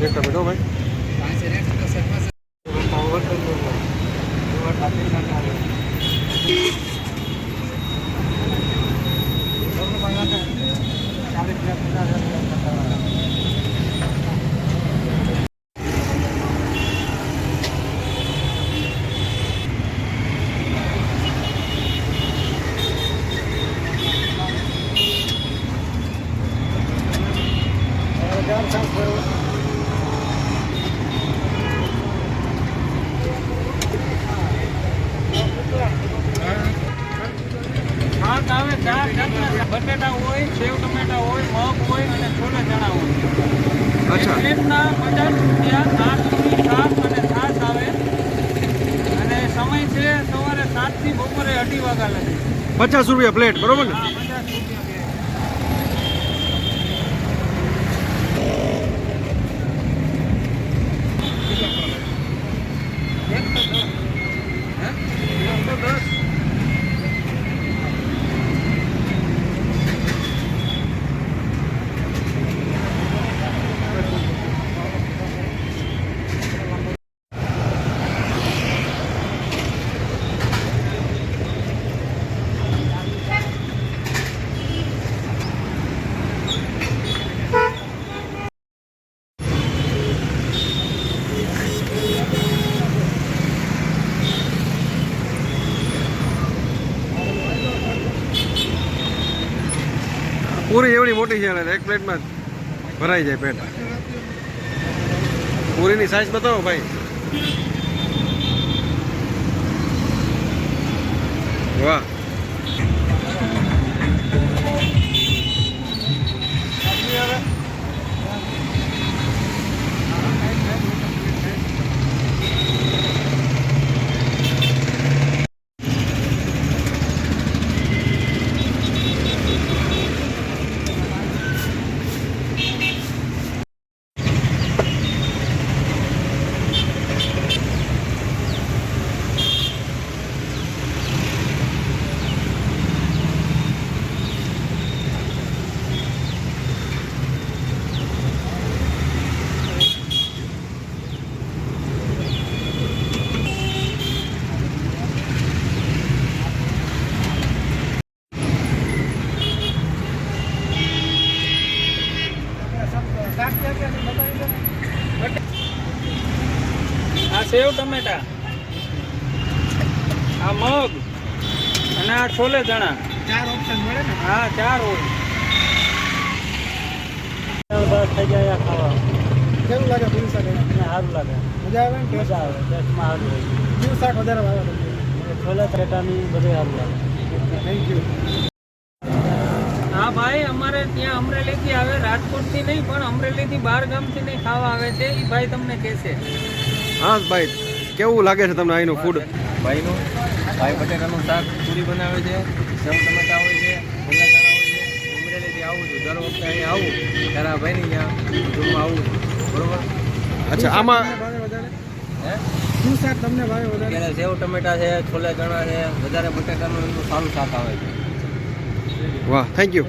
એક ટમેટો ભાઈ બટેટા હોય, સેવ ટમેટા હોય, મગ હોય અને છોલે ચણા હોય. અચ્છા. પ્લેટના 50 રૂપિયા, 8 પૂરી, શાક અને છાશ આવે. અને સમય છે સવારે 7 થી બપોરે 2:30 વાગ્યા લગી. 50 રૂપિયા પ્લેટ, બરોબર ને? હા, 50 રૂપિયા. પૂરી એવડી મોટી છે ને એક પ્લેટમાં ભરાઈ જાય પેટ. પૂરીની સાઈઝ બતાવો ભાઈ. વાહ. આ સેવ ટમેટા, આ મગ અને આ છોલે ચણા. 4 ઓપ્શન મળે ને? હા, 4 હોય. થઈ જાય ખાવા. કેવું લાગે પૂરી શાક? સારું લાગે. મજા આવે ને? મજા આવે. ટેસ્ટમાં સારું હોય. કયું શાક વધારે ભાવે? છોલે ચટાની બધું સારું લાગે. Thank you. હા ભાઈ, અમારે ત્યાં અમરેલીથી આવે, રાજકોટથી નહીં પણ અમરેલીથી 12 ગામથી નહીં ખાવા આવે છે. એ ભાઈ તમને કહેશે. હા ભાઈ, કેવું લાગે છે તમને અહીંનું ફૂડ? ભાઈ બટેટાનું શાક પૂરી બનાવે છે, સેવ ટમેટા હોય છે, ભૂંગળા ચણા હોય છે. અમરેલીથી આવું છું, દર વખતે અહીં આવું ત્યારે આ ભાઈની ત્યાં જમવા આવું છું, બરોબર? અચ્છા, આમાં શું શાક તમને ભાવે વધારે? અત્યારે સેવ ટમેટા છે, છોલે ચણા છે, વધારે બટેટાનું એનું સારું શાક આવે છે. વાહ, થેન્ક યુ.